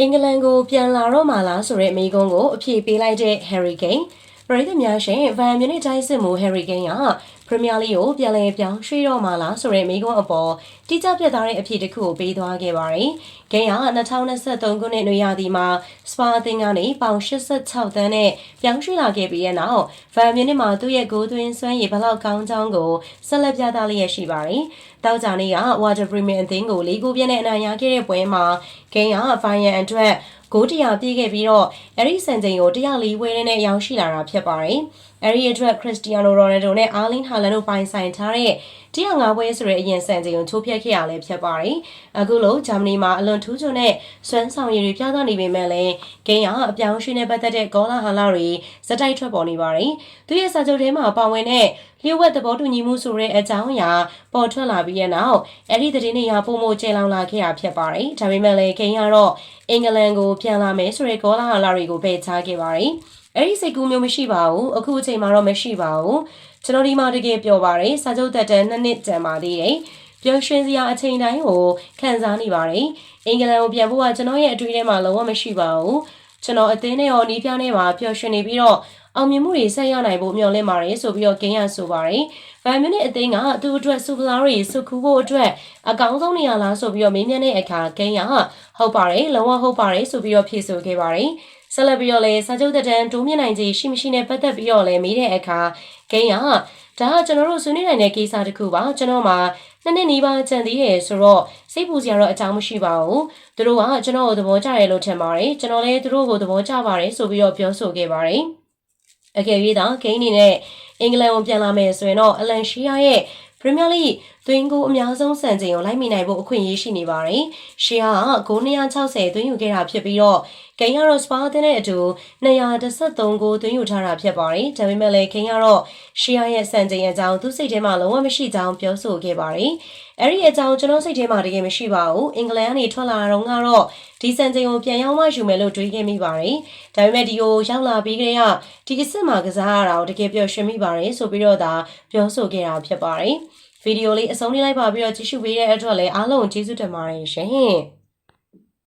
အင်္ဂလန်ကိုပြန်လာတော့မှလားဆိုတဲ့မိကုံးကိုအဖြေပေးလိုက်တဲ့ Harry Kane ပရိသတ်များရှင်ဗန်မြူနစ်တိုင်းစစ်မှု Harry Kane ကပရီးမီးယားလိကိုပြန်လည်ပြောင်းရွှေ့တော့မှလားဆိုတဲ့မိကုံးအပေါ်တိကျပြတ်သားတဲ့အဖြေတစ်ခုကိုပေးသွားခဲ့ပါတယ်။ Kane က2023ခုနှစ်နွေရာသီမှာစပါအသင်းကနေပေါင်86သန်းနဲ့ပြောင်းရွှေ့လာခဲ့ပြီးတဲ့နောက်ဗန်မြူနစ်မှာသူ့ရဲ့ဂိုးသွင်းစွမ်းရည်ဘလောက်ကောင်းကြောင်းကိုဆက်လက်ပြသလျက်ရှိပါတယ်။တောက်ကြနေ့ကဝါတာပရီမီယံအသင်းကို၄-9ပြည့်နဲ့အနိုင်ရခဲ့တဲ့ပွဲမှာ Kane ကဖိုင်ယန်အတွက်ဂိုး100ပြည့်ခဲ့ပြီးတော့အဲ့ဒီစံချိန်ကို104ဝဲနဲ့ရောက်ရှိလာတာဖြစ်ပါတယ်။အဲ့ဒီအတွက်ခရစ္စတီယာနိုရိုနယ်ဒိုနဲ့အာလင်းဟာလန်တို့ပိုင်ဆိုင်ထားတဲ့105ဝဲဆိုတဲ့အရင်စံချိန်ကိုချိုးဖျက်ခဲ့ရလဲဖြစ်ပါတယ်။အခုလိုဂျာမနီမှာအလွန်ထူးချွန်တဲ့စွမ်းဆောင်ရည်တွေပြသနေပေမဲ့လည်းဂိမ်းကအပြောင်းရွှေ့နဲ့ပတ်သက်တဲ့ကောလာဟလတွေစတိုက်ထွက်ပေါ်နေပါတယ်။သူရဲ့စာချုပ်ထဲမှာပါဝင်တဲ့လျှို့ဝှက်သဘောတူညီမှုဆိုတဲ့အကြောင်းအရာပေါ်ထွက်လာပြီးတဲ့နောက်အဲ့ဒီသတင်းတွေဟာပုံမကျဲလောင်လာခဲ့တာဖြစ်ပါတယ်။ဒါပေမဲ့လည်းဂိမ်းကတော့အင်္ဂလန်ကိုပြန်လာမယ်ဆိုတဲ့ကောလာဟလတွေကိုပယ်ချခဲ့ပါတယ်။အဲ့ဒီစိတ်ကူးမျိုးမရှိပါဘူးအခုအချိန်မှာတော့မရှိပါဘူးကျွန်တော်ဒီမှာတကယ်ပြောပါတယ်စာချုပ်သက်တမ်း2နှစ်တန်ပါသေးတယ်ပျော်ရွှင်စရာအချိန်တိုင်းကိုခံစားနေပါတယ်အင်္ဂလန်ကိုပြန်ဖို့ကကျွန်တော်ရဲ့အတွေ့အထဲမှာလုံးဝမရှိပါဘူးကျွန်တော်အသင်းနဲ့ရောနီးပြနဲ့ပါပျော်ရွှင်နေပြီးတော့အောင်မြင်မှုတွေဆက်ရနိုင်ဖို့မျှော်လင့်ပါတယ်ဆိုပြီးတော့ဂိမ်းရဆိုပါတယ်ဗန်မြူနစ်အသင်းကသူ့အတွက်စူပလာတွေစုခူးဖို့အတွက်အကောင်းဆုံးနေရာလားဆိုပြီးတော့မေးမြန်းတဲ့အခါဂိမ်းရဟုတ်ပါတယ်လုံးဝဟုတ်ပါတယ်ဆိုပြီးတော့ဖြေဆိုခဲ့ပါတယ်ဆက်လက်ပြီးတော့လည်းစာချုပ်သက်တမ်းတိုးမြင့်နိုင်ခြင်းရှိမရှိနဲ့ပတ်သက်ပြီးတော့လည်းမေးတဲ့အခါဂိမ်းကဒါကကျွန်တော်တို့ဆွေးနွေးနိုင်တဲ့ကိစ္စတစ်ခုပါကျွန်တော်မှာ2နှစ်နီးပါးကြံသေးတယ်ဆိုတော့စိတ်ပူစရာတော့အကြောင်းမရှိပါဘူးသူတို့ကကျွန်တော်ကိုသဘောကျတယ်လို့ထင်ပါတယ်ကျွန်တော်လည်းသူတို့ကိုသဘောကျပါတယ်ဆိုပြီးတော့ပြောဆိုခဲ့ပါတယ်အကယ်၍သာဂိမ်းအနေနဲ့အင်္ဂလန်ကိုပြန်လာမယ်ဆိုရင်တော့အလန်ရှီယာရဲ့ပရီးမီးယားလိသွင်းကိုအများဆုံးစံချိန်ကိုလိုက်မိနိုင်ဖို့အခွင့်အရေးရှိနေပါတယ်။ရှီယာကဂိုး260သွင်းယူခဲ့တာဖြစ်ပြီးတော့ဂိမ်းကတော့စပါအသင်းနဲ့အတူ213ဂိုးသွင်းယူထားတာဖြစ်ပါတယ်။ဒါပေမဲ့လည်းဂိမ်းကတော့ရှီယာရဲ့စံချိန်အကြောင်းသူစိတ်ထဲမှာလုံးဝမရှိကြောင်းပြောဆိုခဲ့ပါတယ်။အဲ့ဒီအကြောင်းကျွန်တော်စိတ်ထဲမှာတကယ်မရှိပါဘူး။အင်္ဂလန်ကနေထွက်လာတော့ကတော့ဒီစံချိန်ကိုပြန်ရောက်မှယူမယ်လို့တွေးခဲ့မိပါတယ်။ဒါပေမဲ့ဒီကိုရောက်လာပြီးကြတဲ့ဒီအစ်စ်မှာကစားရတာကိုတကယ်ပျော်ရွှင်မိပါတယ်ဆိုပြီးတော့ဒါပြောဆိုခဲ့တာဖြစ်ပါတယ်။ဗီဒီယိုလေးအဆုံးလေးလိုက်ပါပြီးတော့ကြည့်ရှုပေးတဲ့အတွက်လည်းအားလုံးကျေးဇူးတင်ပါတယ်ရှင်။